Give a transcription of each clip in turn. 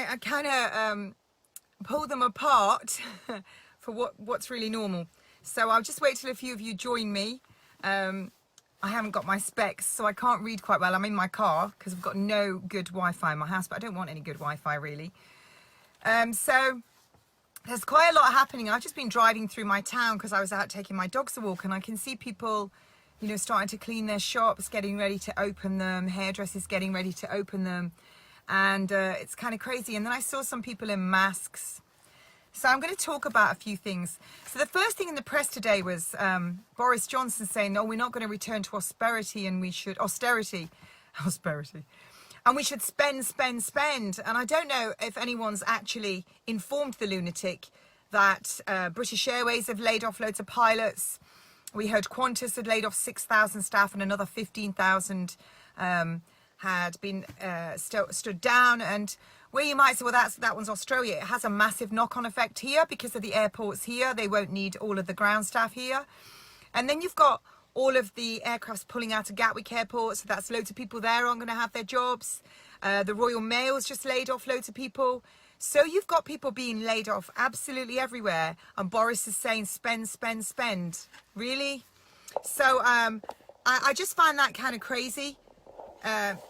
I kind of pull them apart for what's really normal. So I'll just wait till a few of you join me. I haven't got my specs, so I can't read quite well. I'm in my car because I've got no good Wi-Fi in my house, but I don't want any good Wi-Fi really. So there's quite a lot happening. I've just been driving through my town because I was out taking my dogs a walk, and I can see people, you know, starting to clean their shops, getting ready to open them, hairdressers getting ready to open them, and it's kind of crazy. And then I saw some people in masks. So I'm going to talk about a few things. So the first thing in the press today was Boris Johnson saying, no, we're not going to return to austerity, and we should austerity, and we should spend. And I don't know if anyone's actually informed the lunatic that British Airways have laid off loads of pilots. We heard Qantas had laid off 6,000 staff, and another 15,000 had been stood down. And where you might say, well, that one's Australia, it has a massive knock-on effect here because of the airports here. They won't need all of the ground staff here. And then you've got all of the aircrafts pulling out of Gatwick Airport, so that's loads of people there aren't going to have their jobs. The Royal Mail's just laid off loads of people. So you've got people being laid off absolutely everywhere, and Boris is saying spend. Really? So I just find that kind of crazy.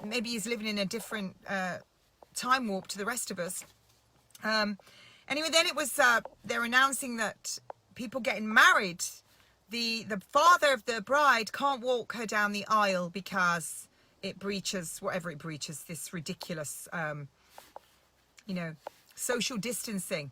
Maybe he's living in a different time warp to the rest of us. Anyway, then it was they're announcing that people getting married, the father of the bride can't walk her down the aisle because it breaches whatever it breaches, this ridiculous you know, social distancing,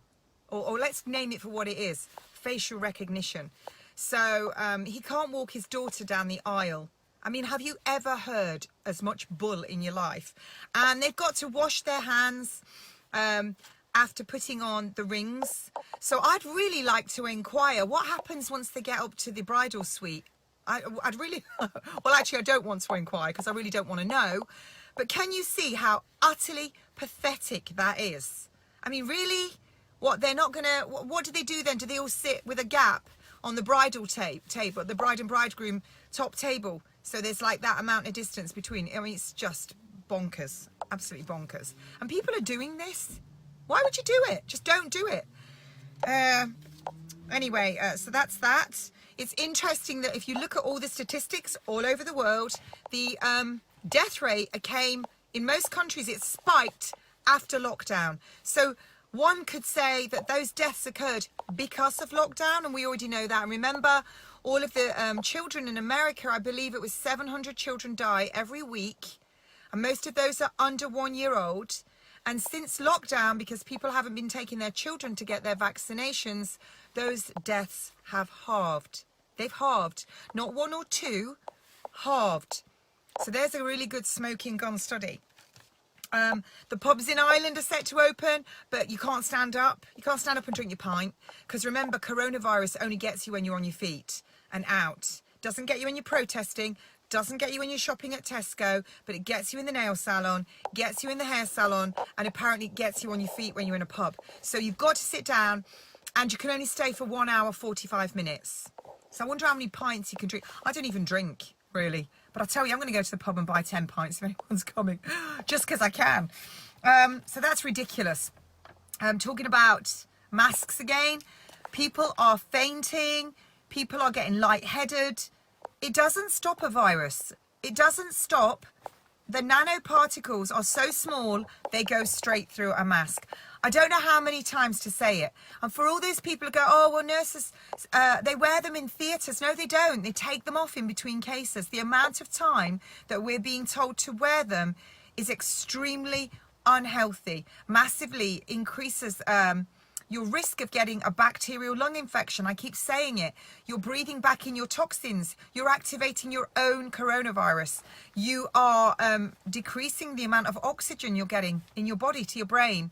or let's name it for what it is, facial recognition. So he can't walk his daughter down the aisle. I mean, have you ever heard as much bull in your life? And they've got to wash their hands after putting on the rings. So I'd really like to inquire what happens once they get up to the bridal suite. I'd really, well, actually, I don't want to inquire because I really don't want to know. But can you see how utterly pathetic that is? I mean, really? What, they're not going to, what do they do then? Do they all sit with a gap on the bridal table, the bride and bridegroom top table? So there's like that amount of distance between. I mean, it's just bonkers, absolutely bonkers. And people are doing this. Why would you do it? Just don't do it. Anyway, so that's that. It's interesting that if you look at all the statistics all over the world, the death rate came, in most countries, it spiked after lockdown. So one could say that those deaths occurred because of lockdown, and we already know that. And remember, all of the children in America, I believe it was 700 children die every week, and most of those are under 1 year old. And since lockdown, because people haven't been taking their children to get their vaccinations, those deaths have halved. They've halved. Not one or two, halved. So there's a really good smoking gun study. The pubs in Ireland are set to open, but you can't stand up. You can't stand up and drink your pint. Because remember, coronavirus only gets you when you're on your feet and out. Doesn't get you when you're protesting. Doesn't get you when you're shopping at Tesco, but it gets you in the nail salon, gets you in the hair salon, and apparently it gets you on your feet when you're in a pub. So you've got to sit down, and you can only stay for 1 hour, 45 minutes. So I wonder how many pints you can drink. I don't even drink, really. But I tell you, I'm going to go to the pub and buy 10 pints if anyone's coming, just because I can. So that's ridiculous. Talking about masks again, people are fainting, people are getting lightheaded. It doesn't stop a virus. It doesn't stop. The nanoparticles are so small, they go straight through a mask. I don't know how many times to say it. And for all these people who go, oh, well, nurses, they wear them in theatres. No, they don't. They take them off in between cases. The amount of time that we're being told to wear them is extremely unhealthy, massively increases your risk of getting a bacterial lung infection. I keep saying it. You're breathing back in your toxins. You're activating your own coronavirus. You are decreasing the amount of oxygen you're getting in your body to your brain.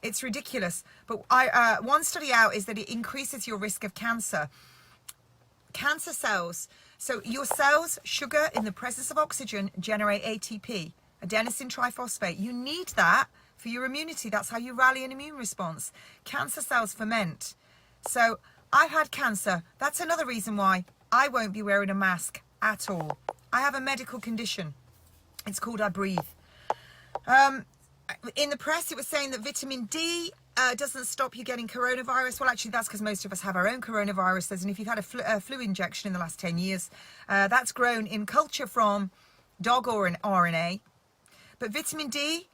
It's ridiculous. But one study out is that it increases your risk of cancer. Cancer cells. So your cells, sugar in the presence of oxygen, generate ATP, adenosine triphosphate. You need that for your immunity. That's how you rally an immune response. Cancer cells ferment. So I've had cancer. That's another reason why I won't be wearing a mask at all. I have a medical condition. It's called I breathe. In the press, it was saying that vitamin D doesn't stop you getting coronavirus. Well, actually, that's because most of us have our own coronaviruses. And if you've had a flu injection in the last 10 years, that's grown in culture from dog or an RNA. But vitamin D,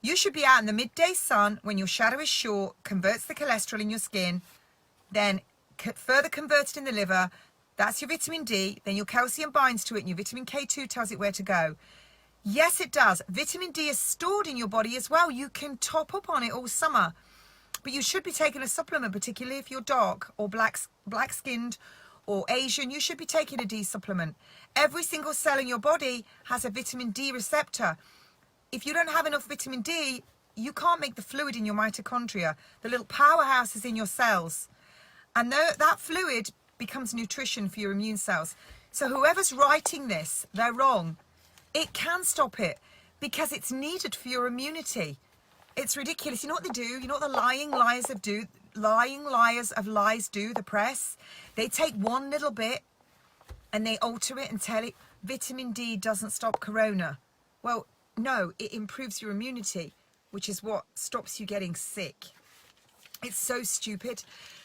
you should be out in the midday sun when your shadow is short, converts the cholesterol in your skin, then further converted in the liver. That's your vitamin D. Then your calcium binds to it and your vitamin K2 tells it where to go. Yes, it does. Vitamin D is stored in your body as well. You can top up on it all summer. But you should be taking a supplement, particularly if you're dark or black-skinned or Asian. You should be taking a D supplement. Every single cell in your body has a vitamin D receptor. If you don't have enough vitamin D, you can't make the fluid in your mitochondria, the little powerhouses in your cells. And that fluid becomes nutrition for your immune cells. So whoever's writing this, they're wrong. It can stop it because it's needed for your immunity. It's ridiculous. You know what they do? You know what the lying liars do? Lying liars of lies do, the press? They take one little bit and they alter it and tell it vitamin D doesn't stop corona. Well, no, it improves your immunity, which is what stops you getting sick. It's so stupid.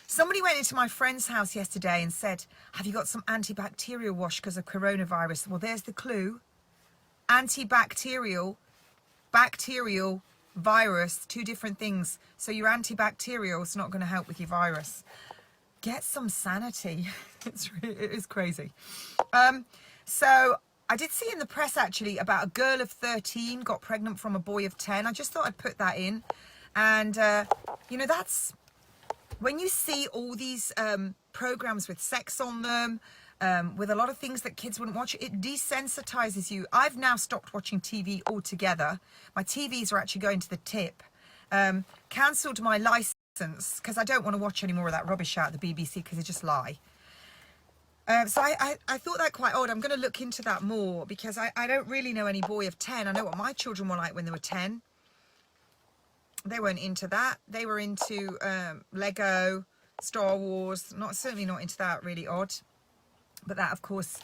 Somebody went into my friend's house yesterday and said, have you got some antibacterial wash because of coronavirus? Well, there's the clue. Antibacterial, bacterial, virus, two different things. So your antibacterial is not going to help with your virus. Get some sanity. It is crazy. So I did see in the press actually about a girl of 13 got pregnant from a boy of 10. I just thought I'd put that in. And, you know, that's when you see all these programs with sex on them, with a lot of things that kids wouldn't watch, it desensitizes you. I've now stopped watching TV altogether. My TVs are actually going to the tip. Cancelled my license because I don't want to watch any more of that rubbish out of the BBC because they just lie. So I thought that quite odd. I'm going to look into that more because I don't really know any boy of 10. I know what my children were like when they were 10. They weren't into that. They were into Lego, Star Wars. Certainly not into that. Really odd. But that, of course,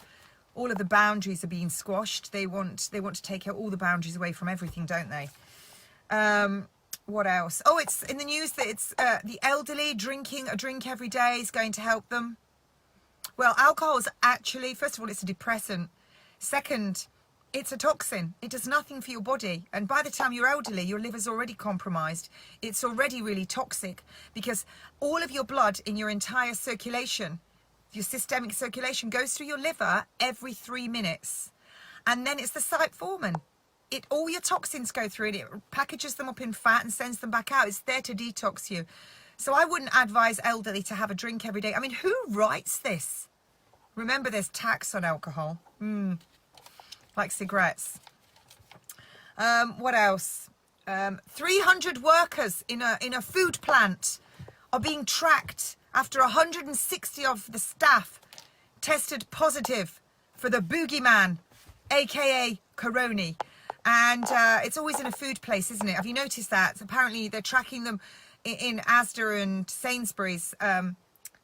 all of the boundaries are being squashed. They want to take all the boundaries away from everything, don't they? What else? Oh, it's in the news that it's the elderly drinking a drink every day is going to help them. Well, alcohol is actually, first of all, it's a depressant. Second, it's a toxin. It does nothing for your body. And by the time you're elderly, your liver's already compromised. It's already really toxic because all of your blood in your entire circulation, your systemic circulation, goes through your liver every 3 minutes. And then it's the site-forming. All your toxins go through it. It packages them up in fat and sends them back out. It's there to detox you. So I wouldn't advise elderly to have a drink every day. I mean, who writes this? Remember, there's tax on alcohol. Like cigarettes. What else? 300 workers in a food plant are being tracked after 160 of the staff tested positive for the boogeyman, aka Corona. And it's always in a food place, isn't it? Have you noticed that? Apparently they're tracking them in Asda and Sainsbury's.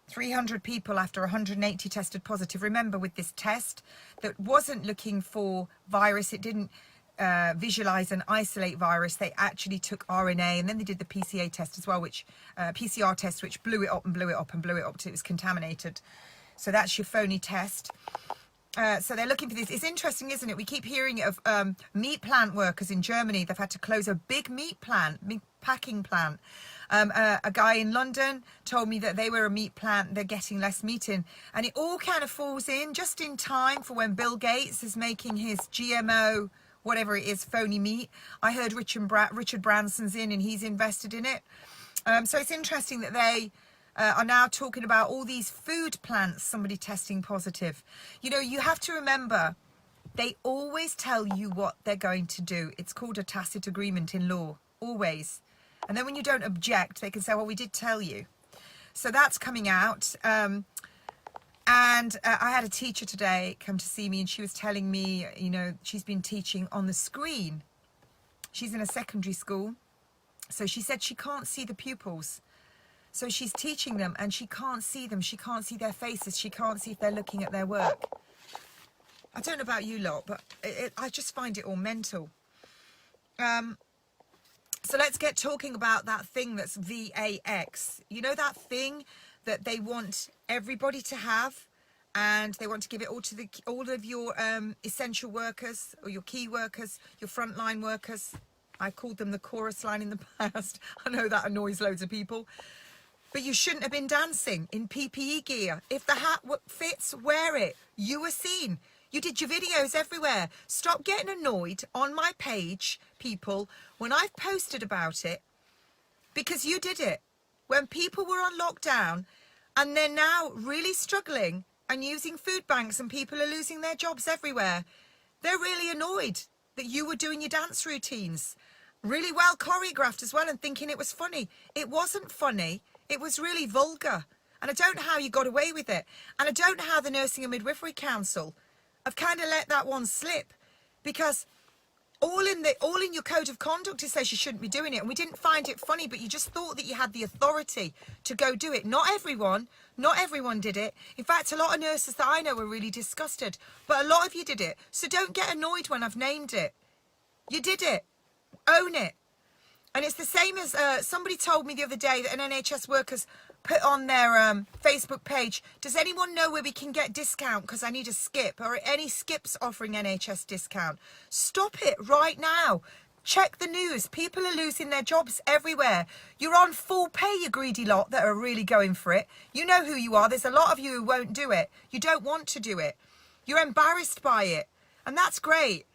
300 people after 180 tested positive. Remember, with this test that wasn't looking for virus, it didn't visualize and isolate virus. They actually took RNA, and then they did the PCR test as well, which blew it up and blew it up and blew it up till it was contaminated. So that's your phony test. So they're looking for this. It's interesting, isn't it? We keep hearing of meat plant workers in Germany. They've had to close a big meat plant, big packing plant. A guy in London told me that they were a meat plant. They're getting less meat in. And it all kind of falls in just in time for when Bill Gates is making his GMO, whatever it is, phony meat. I heard Richard Branson's in and he's invested in it. So it's interesting that they are now talking about all these food plants, somebody testing positive. You know, you have to remember, they always tell you what they're going to do. It's called a tacit agreement in law, always. And then when you don't object, they can say, well, we did tell you. So that's coming out. And I had a teacher today come to see me, and she was telling me, you know, she's been teaching on the screen. She's in a secondary school. So she said she can't see the pupils. So she's teaching them and she can't see them. She can't see their faces. She can't see if they're looking at their work. I don't know about you lot, but I just find it all mental. So let's get talking about that thing that's VAX. You know, that thing that they want everybody to have, and they want to give it all to all of your essential workers, or your key workers, your frontline workers. I called them the chorus line in the past. I know that annoys loads of people. But you shouldn't have been dancing in PPE gear. If the hat fits, wear it. You were seen. You did your videos everywhere. Stop getting annoyed on my page, people, when I've posted about it, because you did it. When people were on lockdown and they're now really struggling and using food banks and people are losing their jobs everywhere, they're really annoyed that you were doing your dance routines really well choreographed as well and thinking it was funny. It wasn't funny. It was really vulgar. And I don't know how you got away with it. And I don't know how the Nursing and Midwifery Council have kind of let that one slip, because all in your code of conduct it says you shouldn't be doing it, and we didn't find it funny, but you just thought that you had the authority to go do it. Not everyone did it. In fact, a lot of nurses that I know were really disgusted, but a lot of you did it. So don't get annoyed when I've named it. You did it. Own it. And it's the same as somebody told me the other day that an NHS workers put on their Facebook page, does anyone know where we can get discount because I need a skip, or any skips offering NHS discount? Stop it right now. Check the news. People are losing their jobs everywhere. You're on full pay, you greedy lot that are really going for it. You know who you are. There's a lot of you who won't do it. You don't want to do it. You're embarrassed by it. And that's great.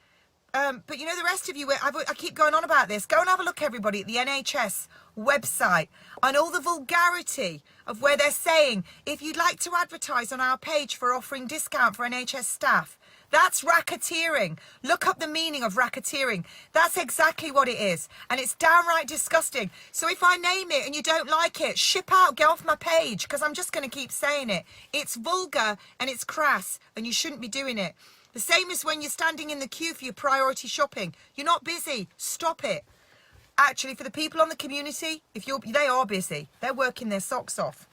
But you know, the rest of you, I keep going on about this. Go and have a look, everybody, at the NHS website and all the vulgarity of where they're saying, if you'd like to advertise on our page for offering discount for NHS staff, that's racketeering. Look up the meaning of racketeering. That's exactly what it is. And it's downright disgusting. So if I name it and you don't like it, ship out, get off my page, because I'm just going to keep saying it. It's vulgar and it's crass, and you shouldn't be doing it. The same as when you're standing in the queue for your priority shopping. You're not busy. Stop it. Actually, for the people on the community, they are busy. They're working their socks off.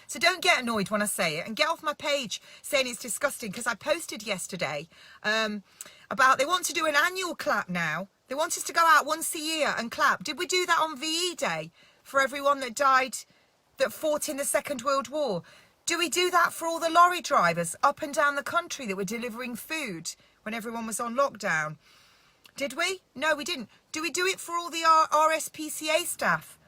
So don't get annoyed when I say it, and get off my page saying it's disgusting, because I posted yesterday about they want to do an annual clap now. They want us to go out once a year and clap. Did we do that on VE Day for everyone that died, that fought in the Second World War? Do we do that for all the lorry drivers up and down the country that were delivering food when everyone was on lockdown? Did we? No, we didn't. Do we do it for all the RSPCA staff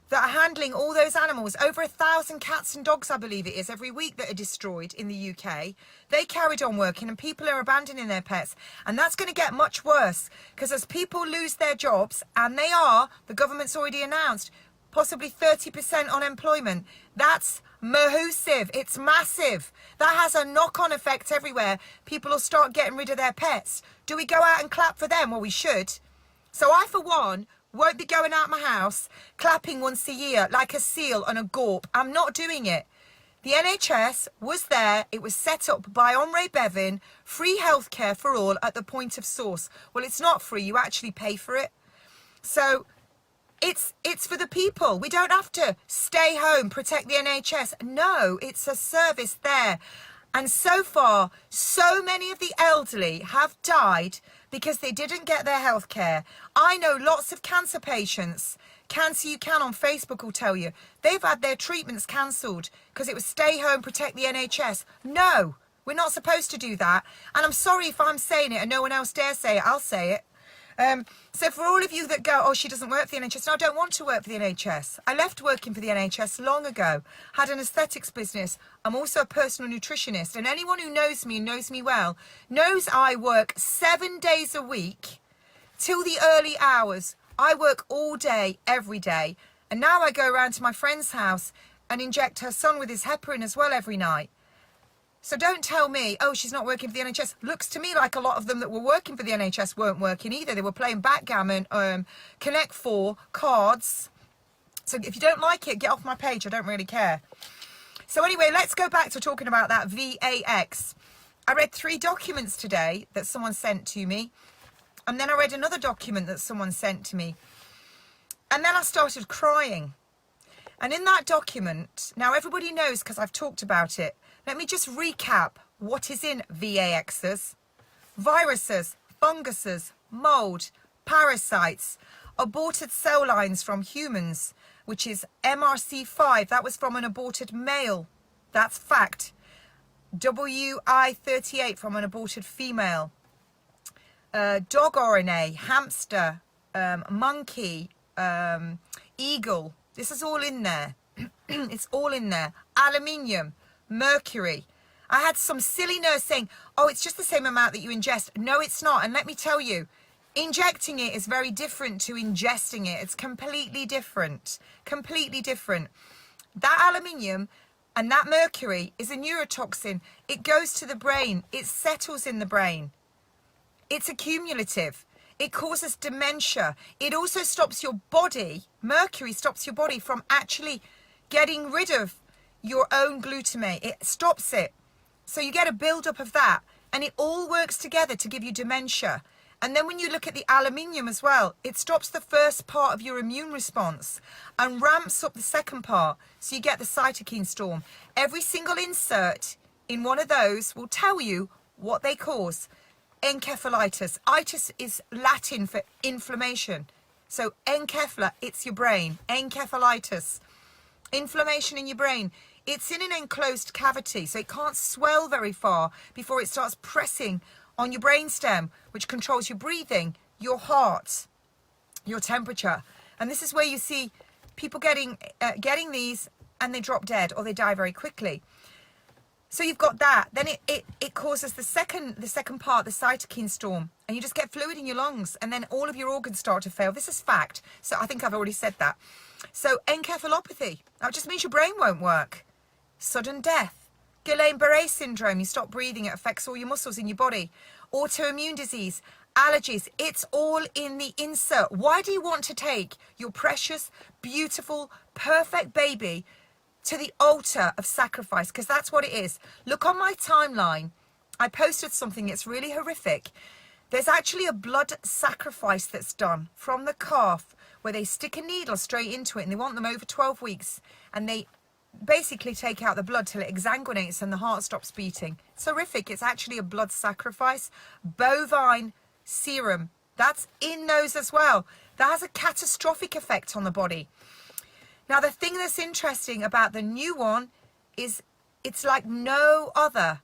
that are handling all those animals? Over 1,000 cats and dogs, I believe it is, every week that are destroyed in the UK. They carried on working and people are abandoning their pets. And that's going to get much worse, because as people lose their jobs, and they are, the government's already announced, possibly 30% unemployment. That's massive. It's massive. That has a knock-on effect everywhere. People will start getting rid of their pets. Do we go out and clap for them? Well, we should. So I, for one, won't be going out my house clapping once a year like a seal and a gorp. I'm not doing it. The NHS was there. It was set up by Omre Bevin. Free healthcare for all at the point of source. Well, it's not free. You actually pay for it. So it's for the people. We don't have to stay home, protect the NHS. No, it's a service there. And so far, so many of the elderly have died because they didn't get their health care. I know lots of cancer patients. Cancer You Can on Facebook will tell you. They've had their treatments cancelled because it was stay home, protect the NHS. No, we're not supposed to do that. And I'm sorry if I'm saying it and no one else dares say it. I'll say it. So for all of you that go, oh, she doesn't work for the NHS. No, I don't want to work for the NHS. I left working for the NHS long ago, had an aesthetics business. I'm also a personal nutritionist. And anyone who knows me and knows me well knows I work 7 days a week till the early hours. I work all day, every day. And now I go around to my friend's house and inject her son with his heparin as well every night. So don't tell me, oh, she's not working for the NHS. Looks to me like a lot of them that were working for the NHS weren't working either. They were playing backgammon, Connect 4, cards. So if you don't like it, get off my page. I don't really care. So anyway, let's go back to talking about that VAX. I read 3 documents today that someone sent to me. And then I read another document that someone sent to me. And then I started crying. And in that document, now everybody knows because I've talked about it. Let me just recap what is in VAXs. Viruses, funguses, mold, parasites, aborted cell lines from humans, which is MRC5. That was from an aborted male. That's fact. WI38 from an aborted female. Dog RNA, hamster, monkey, eagle. This is all in there. It's all in there. Aluminium, mercury. I had some silly nurse saying, oh, it's just the same amount that you ingest. No, it's not. And let me tell you, injecting it is very different to ingesting it. It's completely different. Completely different. That aluminium and that mercury is a neurotoxin. It goes to the brain. It settles in the brain. It's accumulative. It causes dementia. It also stops your body, mercury stops your body from actually getting rid of your own glutamate. It stops it. So you get a buildup of that. And it all works together to give you dementia. And then when you look at the aluminium as well, it stops the first part of your immune response and ramps up the second part. So you get the cytokine storm. Every single insert in one of those will tell you what they cause. Encephalitis. Itis is Latin for inflammation. So encephala, it's your brain. Encephalitis. Inflammation in your brain. It's in an enclosed cavity, so it can't swell very far before it starts pressing on your brainstem, which controls your breathing, your heart, your temperature. And this is where you see people getting these and they drop dead or they die very quickly. So you've got that. Then it causes the second part, the cytokine storm, and you just get fluid in your lungs, and then all of your organs start to fail. This is fact. So I think I've already said that. So encephalopathy, that just means your brain won't work. Sudden death. Guillain-Barré syndrome, you stop breathing, it affects all your muscles in your body. Autoimmune disease, allergies, it's all in the insert. Why do you want to take your precious, beautiful, perfect baby to the altar of sacrifice? Because that's what it is. Look on my timeline. I posted something, it's really horrific. There's actually a blood sacrifice that's done from the calf where they stick a needle straight into it and they want them over 12 weeks and they basically take out the blood till it exsanguinates and the heart stops beating. It's horrific. It's actually a blood sacrifice. Bovine serum, that's in those as well. That has a catastrophic effect on the body. Now, the thing that's interesting about the new one is it's like no other.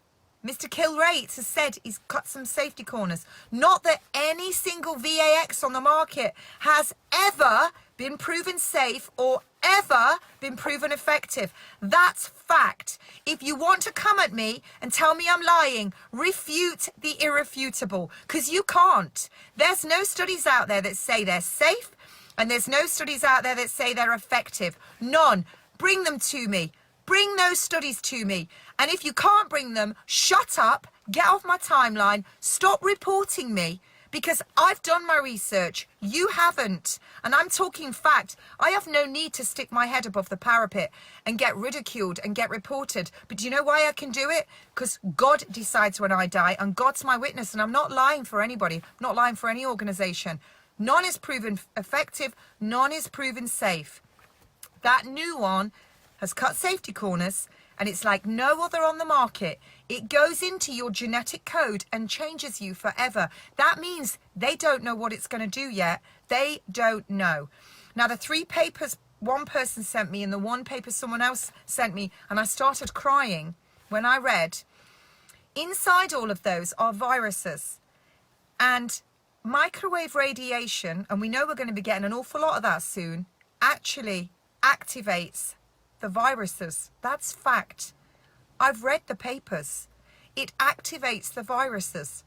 Mr. Kilrates has said he's cut some safety corners. Not that any single VAX on the market has ever been proven safe or ever been proven effective. That's fact. If you want to come at me and tell me I'm lying, refute the irrefutable, because you can't. There's no studies out there that say they're safe, and there's no studies out there that say they're effective. None. Bring them to me. Bring those studies to me. And if you can't bring them, shut up, get off my timeline, stop reporting me, because I've done my research. You haven't. And I'm talking fact. I have no need to stick my head above the parapet and get ridiculed and get reported. But do you know why I can do it? Because God decides when I die, and God's my witness, and I'm not lying for anybody. I'm not lying for any organization. None is proven effective. None is proven safe. That new one has cut safety corners, and it's like no other on the market. It goes into your genetic code and changes you forever. That means they don't know what it's going to do yet. They don't know. Now, the 3 papers one person sent me and the 1 paper someone else sent me, and I started crying when I read, inside all of those are viruses. And microwave radiation, and we know we're going to be getting an awful lot of that soon, actually activates the viruses. That's fact. I've read the papers. It activates the viruses.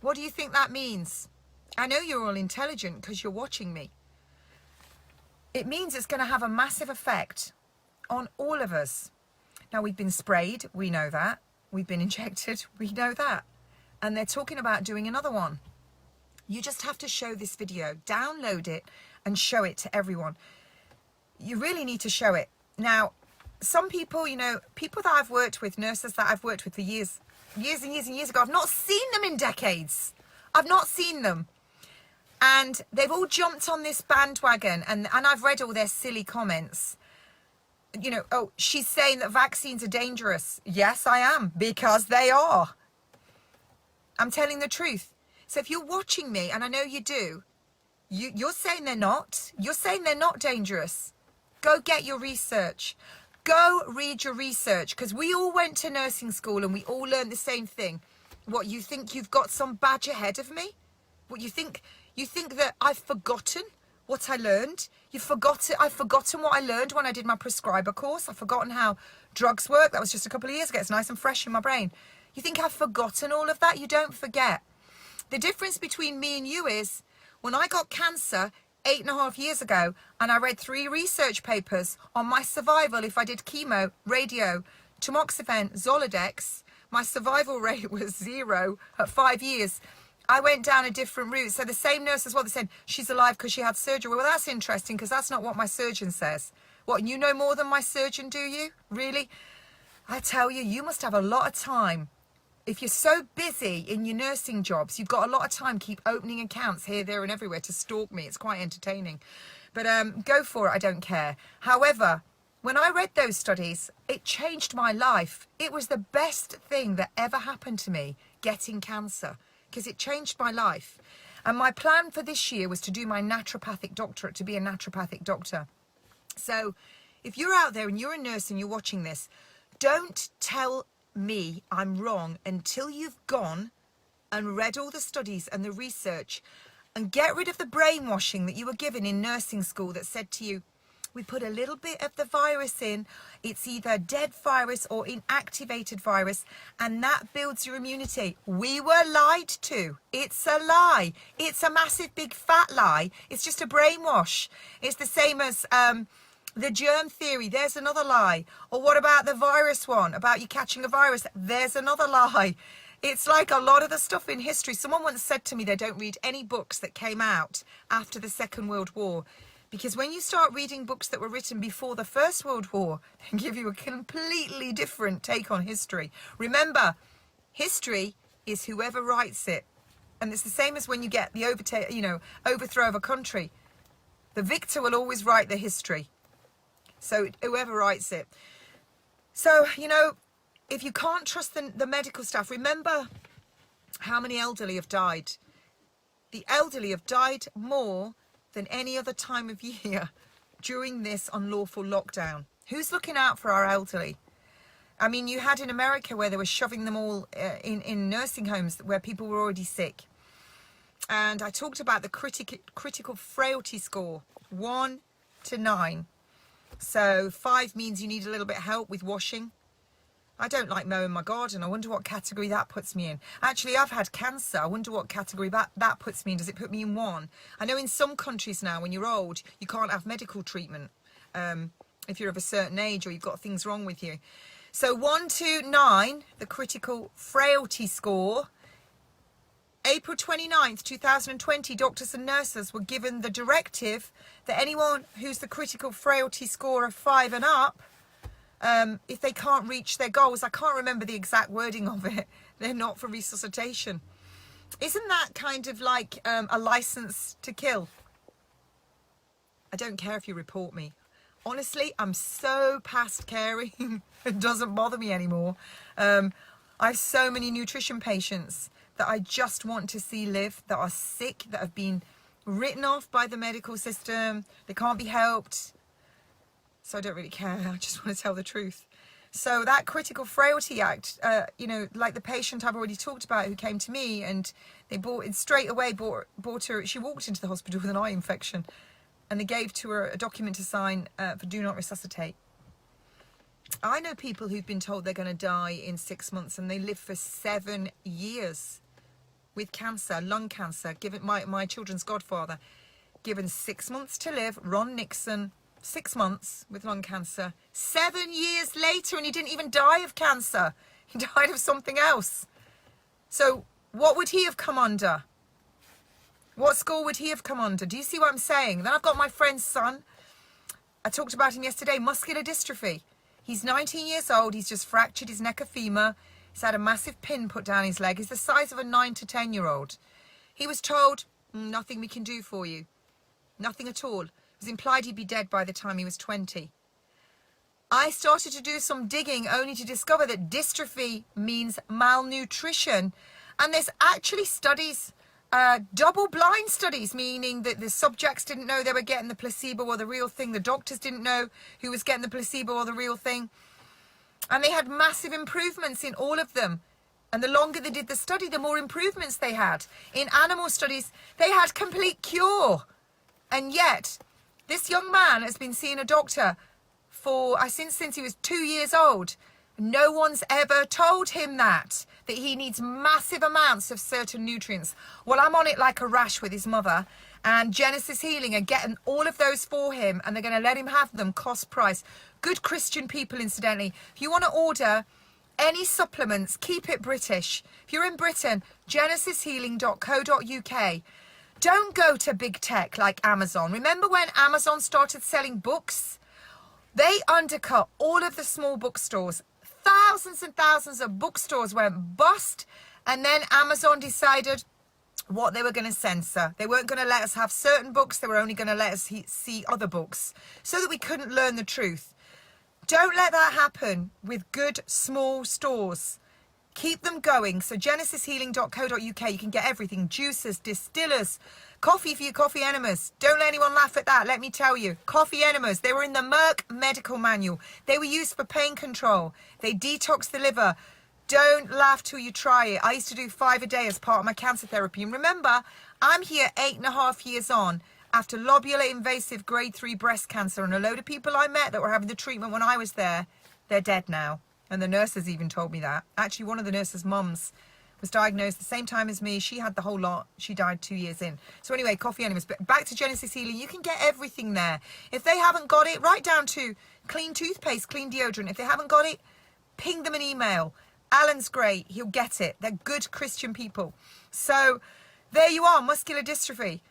What do you think that means? I know you're all intelligent because you're watching me. It means it's going to have a massive effect on all of us. Now, we've been sprayed, we know that. We've been injected, we know that. And they're talking about doing another one. You just have to show this video, download it and show it to everyone. You really need to show it. Now, some people, you know, people that I've worked with, nurses that I've worked with for years and years and years ago, I've not seen them in decades. I've not seen them. And they've all jumped on this bandwagon, and I've read all their silly comments. You know, oh, she's saying that vaccines are dangerous. Yes, I am, because they are. I'm telling the truth. So if you're watching me, and I know you do, you're saying they're not. You're saying they're not dangerous. Go get your research. Go read your research, because we all went to nursing school and we all learned the same thing. What, you think you've got some badge ahead of me? What, you think that I've forgotten what I learned? I've forgotten what I learned when I did my prescriber course. I've forgotten how drugs work. That was just a couple of years ago. It's nice and fresh in my brain. You think I've forgotten all of that? You don't forget. The difference between me and you is, when I got cancer 8.5 years ago, and I read 3 research papers on my survival if I did chemo, radio, tamoxifen, Zoladex, my survival rate was 0 at 5 years. I went down a different route. So the same nurse as well, they said she's alive because she had surgery. Well, that's interesting, because that's not what my surgeon says. What, you know more than my surgeon, do you? Really? I tell you, you must have a lot of time. If you're so busy in your nursing jobs, you've got a lot of time. Keep opening accounts here, there and everywhere to stalk me. It's quite entertaining. But go for it. I don't care. However, when I read those studies, it changed my life. It was the best thing that ever happened to me, getting cancer, because it changed my life. And my plan for this year was to do my naturopathic doctorate, to be a naturopathic doctor. So if you're out there and you're a nurse and you're watching this, don't tell me I'm wrong until you've gone and read all the studies and the research, and get rid of the brainwashing that you were given in nursing school that said to you, we put a little bit of the virus in, it's either dead virus or inactivated virus, and that builds your immunity. We were lied to. It's a lie. It's a massive big fat lie. It's just a brainwash. It's the same as the germ theory. There's another lie. Or what about the virus one, about you catching a virus? There's another lie. It's like a lot of the stuff in history. Someone once said to me they don't read any books that came out after the Second World War, because when you start reading books that were written before the First World War, they give you a completely different take on history. Remember, history is whoever writes it. And it's the same as when you get the overthrow of a country. The victor will always write the history. So whoever writes it. So, you know, if you can't trust the medical staff, remember how many elderly have died. The elderly have died more than any other time of year during this unlawful lockdown. Who's looking out for our elderly? I mean, you had in America where they were shoving them all in nursing homes where people were already sick. And I talked about the critical frailty score, 1 to 9. So 5 means you need a little bit of help with washing. I don't like mowing my garden. I wonder what category that puts me in. Actually, I've had cancer. I wonder what category that puts me in. Does it put me in 1? I know in some countries now, when you're old, you can't have medical treatment if you're of a certain age or you've got things wrong with you. So 1 to 9, the critical frailty score. April 29th, 2020, doctors and nurses were given the directive that anyone who's the critical frailty score of 5 and up, if they can't reach their goals, I can't remember the exact wording of it, they're not for resuscitation. Isn't that kind of like a license to kill? I don't care if you report me. Honestly, I'm so past caring. It doesn't bother me anymore. I have so many nutrition patients that I just want to see live, that are sick, that have been written off by the medical system. They can't be helped. So I don't really care. I just want to tell the truth. So that Critical Frailty Act, you know, like the patient I've already talked about who came to me, and they brought her, she walked into the hospital with an eye infection, and they gave to her a document to sign for do not resuscitate. I know people who've been told they're going to die in 6 months, and they live for 7 years with cancer, lung cancer. Given my children's godfather, given 6 months to live, Ron Nixon, 6 months with lung cancer. 7 years later, and he didn't even die of cancer. He died of something else. So what would he have come under? What score would he have come under? Do you see what I'm saying? Then I've got my friend's son. I talked about him yesterday, muscular dystrophy. He's 19 years old. He's just fractured his neck of femur. He's had a massive pin put down his leg. He's the size of a 9 to 10-year-old. He was told, nothing we can do for you. Nothing at all. It was implied he'd be dead by the time he was 20. I started to do some digging only to discover that dystrophy means malnutrition. And there's actually studies, double-blind studies, meaning that the subjects didn't know they were getting the placebo or the real thing. The doctors didn't know who was getting the placebo or the real thing. And they had massive improvements in all of them. And the longer they did the study, the more improvements they had. In animal studies, they had complete cure. And yet, this young man has been seeing a doctor for since he was 2 years old. No one's ever told him that he needs massive amounts of certain nutrients. Well, I'm on it like a rash with his mother, and Genesis Healing are getting all of those for him, and they're going to let him have them cost price. Good Christian people, incidentally. If you want to order any supplements, keep it British. If you're in Britain, genesishealing.co.uk. Don't go to big tech like Amazon. Remember when Amazon started selling books? They undercut all of the small bookstores. Thousands and thousands of bookstores went bust, and then Amazon decided what they were going to censor. They weren't going to let us have certain books. They were only going to let us see other books so that we couldn't learn the truth. Don't let that happen with good small stores. Keep them going. So genesishealing.co.uk, you can get everything. Juices, distillers, coffee for your coffee enemas. Don't let anyone laugh at that, let me tell you. Coffee enemas, they were in the Merck medical manual. They were used for pain control. They detox the liver. Don't laugh till you try it. I used to do 5 a day as part of my cancer therapy. And remember, I'm here 8.5 years on after lobular invasive grade 3 breast cancer. And a load of people I met that were having the treatment when I was there, they're dead now. And the nurses even told me that. Actually, one of the nurses' mums was diagnosed the same time as me. She had the whole lot. She died 2 years in. So anyway, coffee enemas. But back to Genesis Healing. You can get everything there. If they haven't got it, right down to clean toothpaste, clean deodorant. If they haven't got it, ping them an email. Alan's great. He'll get it. They're good Christian people. So there you are, muscular dystrophy.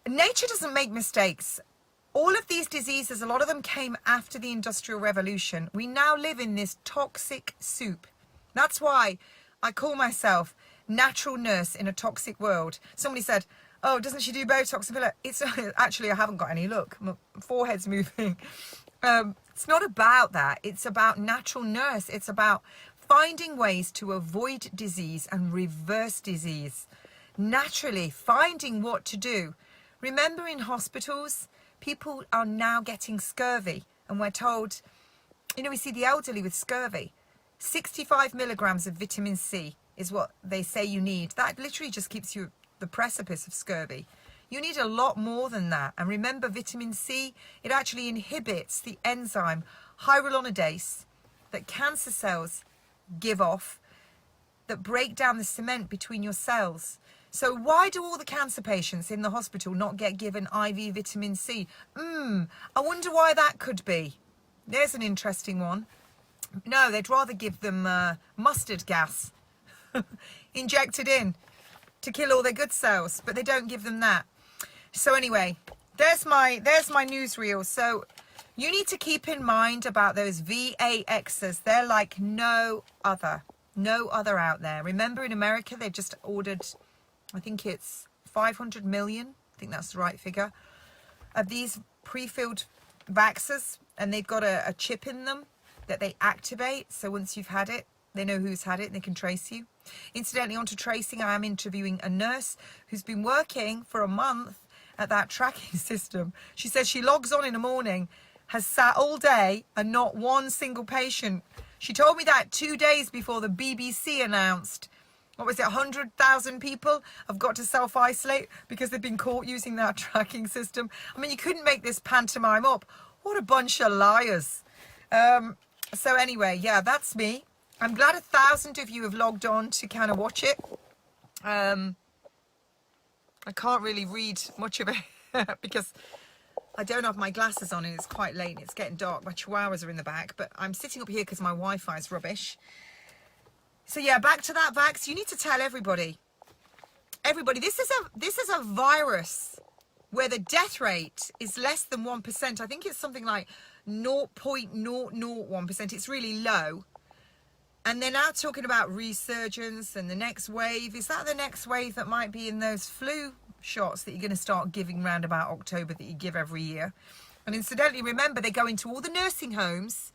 Nature doesn't make mistakes. All of these diseases, a lot of them came after the Industrial Revolution. We now live in this toxic soup. That's why I call myself natural nurse in a toxic world. Somebody said, oh, doesn't she do Botox? I feel like it's actually, I haven't got any. Look, my forehead's moving. It's not about that. It's about natural nurse. It's about finding ways to avoid disease and reverse disease. Naturally, finding what to do. Remember, in hospitals, people are now getting scurvy, and we're told, you know, we see the elderly with scurvy. 65 milligrams of vitamin C is what they say you need. That literally just keeps you at the precipice of scurvy. You need a lot more than that. And remember, vitamin C, it actually inhibits the enzyme hyaluronidase that cancer cells give off that break down the cement between your cells. So why do all the cancer patients in the hospital not get given IV vitamin C? I wonder why that could be. There's an interesting one. No, they'd rather give them mustard gas injected in to kill all their good cells, but they don't give them that. So anyway, there's my newsreel. So you need to keep in mind about those VAXs. They're like no other out there. Remember, in America, they've just ordered, I think it's 500 million, I think that's the right figure, of these pre-filled vaxxers, and they've got a chip in them that they activate. So once you've had it, they know who's had it and they can trace you. Incidentally, onto tracing, I am interviewing a nurse who's been working for a month at that tracking system. She says she logs on in the morning, has sat all day, and not one single patient. She told me that 2 days before the BBC announced, what was it, 100,000 people have got to self-isolate because they've been caught using that tracking system. I mean, you couldn't make this pantomime up. What a bunch of liars. So anyway, yeah, that's me. I'm glad 1,000 of you have logged on to kind of watch it. I can't really read much of it because I don't have my glasses on and it's quite late and it's getting dark. My chihuahuas are in the back, but I'm sitting up here because my Wi-Fi is rubbish. So yeah, back to that vax. You need to tell everybody. Everybody, this is a virus where the death rate is less than 1%. I think it's something like 0.001%. It's really low. And they're now talking about resurgence and the next wave. Is that the next wave that might be in those flu shots that you're going to start giving round about October that you give every year? And incidentally, remember, they go into all the nursing homes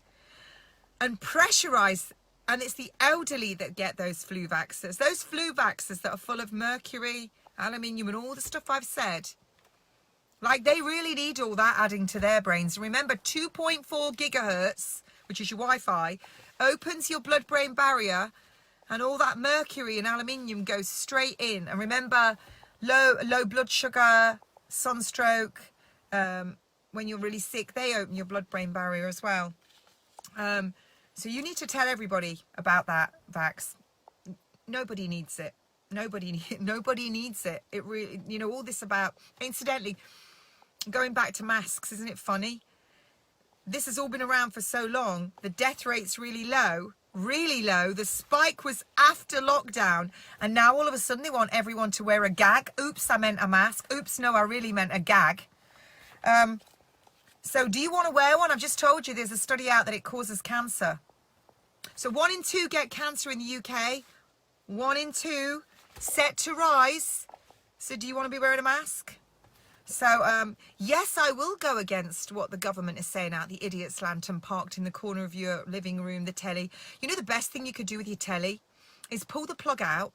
and pressurise, and it's the elderly that get those flu vaxxers. Those flu vaxxers that are full of mercury, aluminium and all the stuff I've said. Like, they really need all that adding to their brains. Remember, 2.4 gigahertz, which is your Wi-Fi, opens your blood-brain barrier, and all that mercury and aluminium goes straight in. And remember, low blood sugar, sunstroke, when you're really sick, they open your blood-brain barrier as well. So you need to tell everybody about that vax. Nobody needs it. Nobody needs it. It really, you know, all this about, incidentally, going back to masks, isn't it funny? This has all been around for so long. The death rate's really low, really low. The spike was after lockdown, and now all of a sudden they want everyone to wear a gag. Oops, I meant a mask. Oops, no, I really meant a gag. So do you want to wear one? I've just told you there's a study out that it causes cancer. So 1 in 2 get cancer in the UK. 1 in 2 set to rise. So do you want to be wearing a mask? So, yes, I will go against what the government is saying out the idiot's lantern parked in the corner of your living room, the telly. You know, the best thing you could do with your telly is pull the plug out,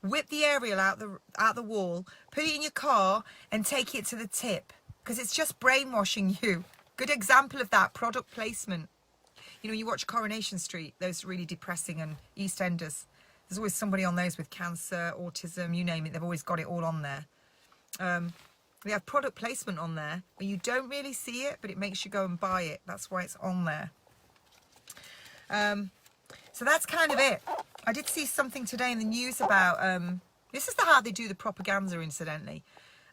whip the aerial out the wall, put it in your car and take it to the tip, because it's just brainwashing you. Good example of that, product placement. You know, you watch Coronation Street, those really depressing, and EastEnders. There's always somebody on those with cancer, autism, you name it. They've always got it all on there. They have product placement on there where you don't really see it, but it makes you go and buy it. That's why it's on there. So that's kind of it. I did see something today in the news about, this is how they do the propaganda, incidentally.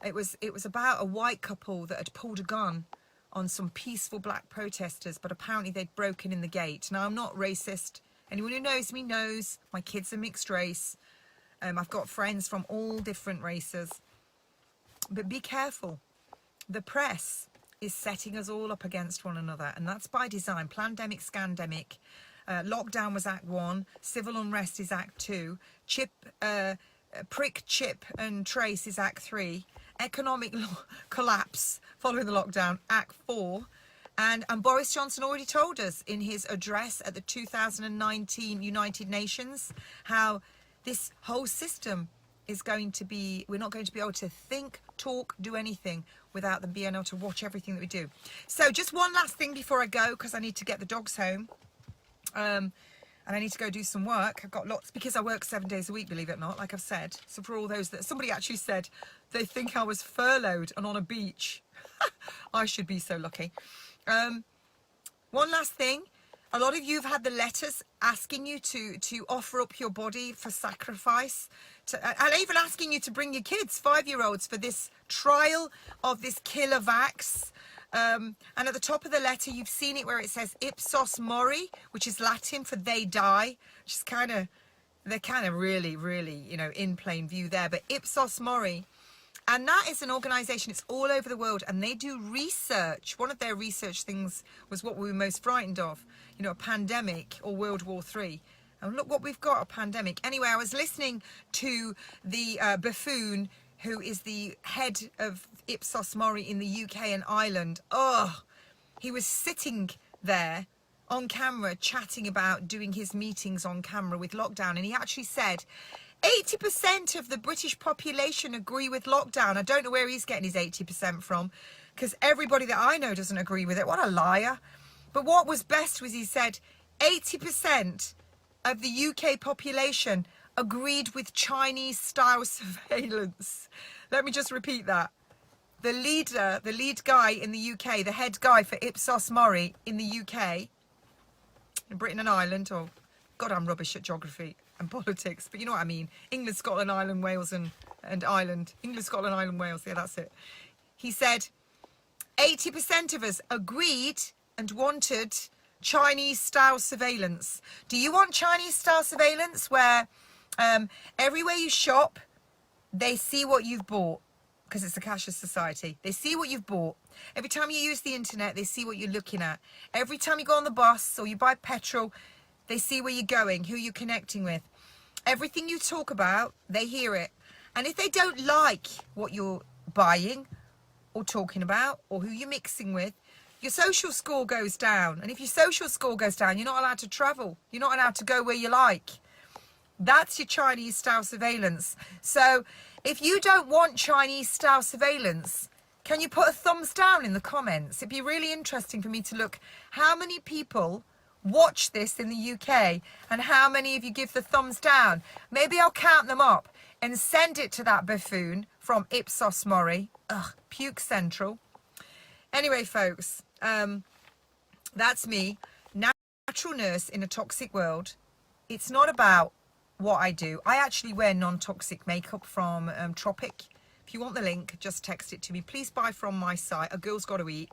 It was about a white couple that had pulled a gun on some peaceful black protesters, but apparently they'd broken in the gate. Now, I'm not racist. Anyone who knows me knows my kids are mixed race. I've got friends from all different races. But be careful. The press is setting us all up against one another, and that's by design. Plandemic, scandemic. Lockdown was Act 1. Civil unrest is Act 2. Prick, chip and trace is Act 3. Economic collapse following the lockdown, Act 4. And Boris Johnson already told us in his address at the 2019 United Nations how this whole system is going to be, we're not going to be able to think, talk, do anything without them being able to watch everything that we do. So just one last thing before I go, because I need to get the dogs home. And I need to go do some work. I've got lots, because I work 7 days a week, believe it or not, like I've said. So for all those that, somebody actually said they think I was furloughed and on a beach. I should be so lucky. One last thing. A lot of you have had the letters asking you to offer up your body for sacrifice, and even asking you to bring your kids, 5-year-olds, for this trial of this killer vax. And at the top of the letter, you've seen it where it says ipsos mori, which is Latin for they die, which is they're kind of really, really, you know, in plain view there. But ipsos mori. And that is an organisation, it's all over the world, and they do research. One of their research things was what we were most frightened of, you know, a pandemic or World War III. And look what we've got, a pandemic. Anyway, I was listening to the buffoon who is the head of Ipsos Mori in the UK and Ireland. Oh, he was sitting there on camera chatting about doing his meetings on camera with lockdown, and he actually said 80% of the British population agree with lockdown. I don't know where he's getting his 80% from, because everybody that I know doesn't agree with it. What a liar. But what was best was he said 80% of the UK population agreed with Chinese-style surveillance. Let me just repeat that. The lead guy in the UK, the head guy for Ipsos Mori in the UK, in Britain and Ireland, or God, I'm rubbish at geography and politics, but you know what I mean. England, Scotland, Ireland, Wales and Ireland. England, Scotland, Ireland, Wales. Yeah, that's it. He said 80% of us agreed and wanted Chinese-style surveillance. Do you want Chinese-style surveillance where everywhere you shop, they see what you've bought? because it's a cashless society. They see what you've bought. Every time you use the internet, they see what you're looking at. Every time you go on the bus or you buy petrol, they see where you're going, who you're connecting with. Everything you talk about, they hear it. And if they don't like what you're buying or talking about or who you're mixing with, your social score goes down. And if your social score goes down, you're not allowed to travel. You're not allowed to go where you like. That's your Chinese style surveillance. So if you don't want Chinese style surveillance, can you put a thumbs down in the comments? It'd be really interesting for me to look how many people watch this in the UK and how many of you give the thumbs down. Maybe I'll count them up and send it to that buffoon from Ipsos Mori. Ugh, Puke Central. Anyway, folks, that's me, natural nurse in a toxic world. It's not about what I do. I actually wear non-toxic makeup from Tropic. If you want the link, just text it to me. Please buy from my site, A Girl's Gotta Eat,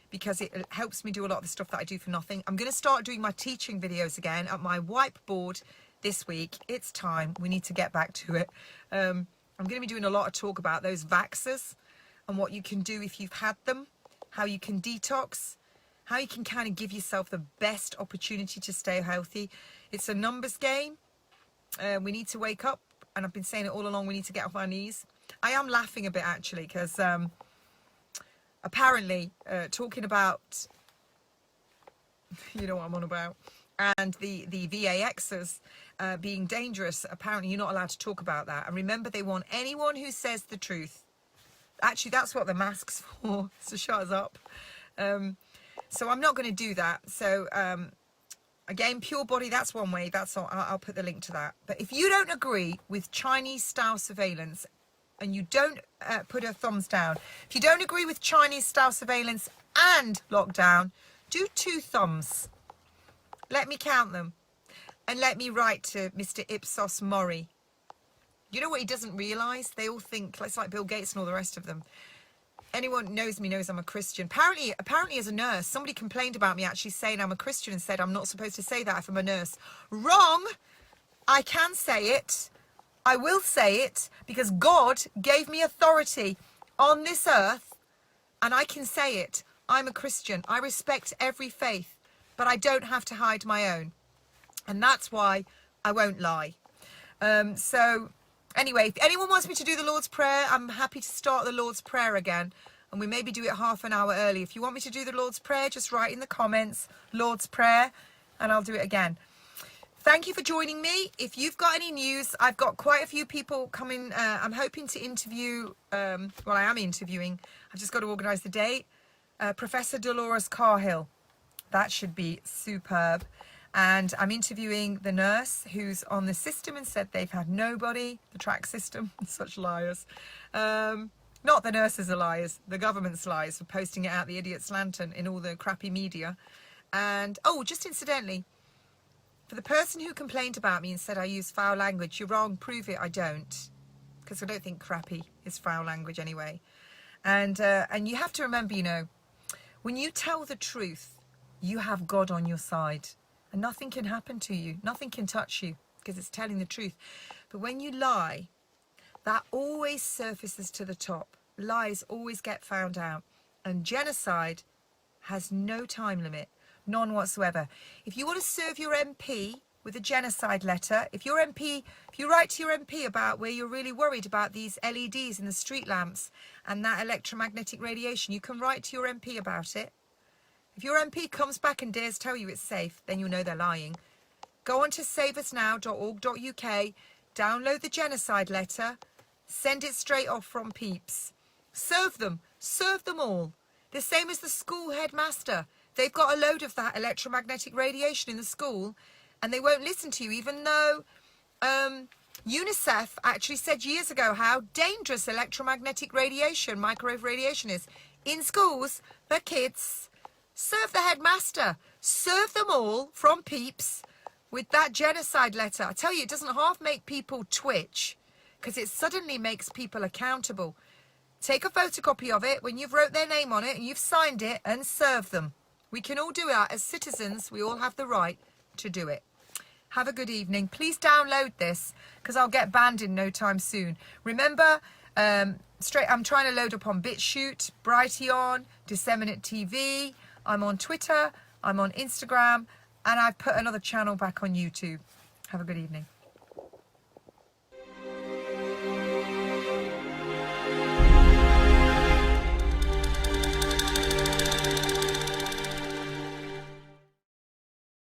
because it helps me do a lot of the stuff that I do for nothing. I'm going to start doing my teaching videos again at my whiteboard this week. It's time. We need to get back to it. I'm going to be doing a lot of talk about those vaxxers and what you can do if you've had them, how you can detox, how you can kind of give yourself the best opportunity to stay healthy. It's a numbers game. We need to wake up, and I've been saying it all along, we need to get off our knees. I am laughing a bit actually because apparently talking about, you know what I'm on about, and the VAXers being dangerous, apparently you're not allowed to talk about that. And remember, they want anyone who says the truth. Actually, that's what the mask's for, so shut us up. So I'm not going to do that. So again, pure body, that's one way. That's all. I'll put the link to that. But if you don't agree with Chinese style surveillance, and you don't put a thumbs down, if you don't agree with Chinese style surveillance and lockdown, do 2 thumbs. Let me count them. And let me write to Mr. Ipsos Mori. You know what he doesn't realise? They all think, it's like Bill Gates and all the rest of them. Anyone knows me knows I'm a Christian. Apparently as a nurse, somebody complained about me actually saying I'm a Christian and said I'm not supposed to say that if I'm a nurse. Wrong! I can say it. I will say it because God gave me authority on this earth and I can say it. I'm a Christian. I respect every faith, but I don't have to hide my own. And that's why I won't lie. So anyway, if anyone wants me to do the Lord's Prayer, I'm happy to start the Lord's Prayer again. And we maybe do it half an hour early. If you want me to do the Lord's Prayer, just write in the comments, Lord's Prayer, and I'll do it again. Thank you for joining me. If you've got any news, I've got quite a few people coming. I'm hoping to interview, well, I am interviewing. I've just got to organise the date. Professor Dolores Carhill. That should be superb. And I'm interviewing the nurse who's on the system and said they've had nobody, the track system, such liars. Not the nurses are liars, the government's liars for posting it out the idiot's lantern in all the crappy media. And, oh, just incidentally, for the person who complained about me and said I use foul language, you're wrong, prove it, I don't. Because I don't think crappy is foul language anyway. And you have to remember, you know, when you tell the truth, you have God on your side. And nothing can happen to you. Nothing can touch you because it's telling the truth. But when you lie, that always surfaces to the top. Lies always get found out. And genocide has no time limit. None whatsoever. If you want to serve your MP with a genocide letter, if you write to your MP about where you're really worried about these LEDs in the street lamps and that electromagnetic radiation, you can write to your MP about it. If your MP comes back and dares tell you it's safe, then you know they're lying. Go on to saveusnow.org.uk, download the genocide letter, send it straight off from Peeps. Serve them all. The same as the school headmaster. They've got a load of that electromagnetic radiation in the school and they won't listen to you, even though UNICEF actually said years ago how dangerous electromagnetic radiation, microwave radiation is in schools for kids. Serve the headmaster. Serve them all from Peeps with that genocide letter. I tell you, it doesn't half make people twitch because it suddenly makes people accountable. Take a photocopy of it when you've wrote their name on it and you've signed it and serve them. We can all do that as citizens. We all have the right to do it. Have a good evening. Please download this because I'll get banned in no time soon. Remember, I'm trying to load up on BitChute, Brighteon, Disseminate TV. I'm on Twitter, I'm on Instagram, and I've put another channel back on YouTube. Have a good evening.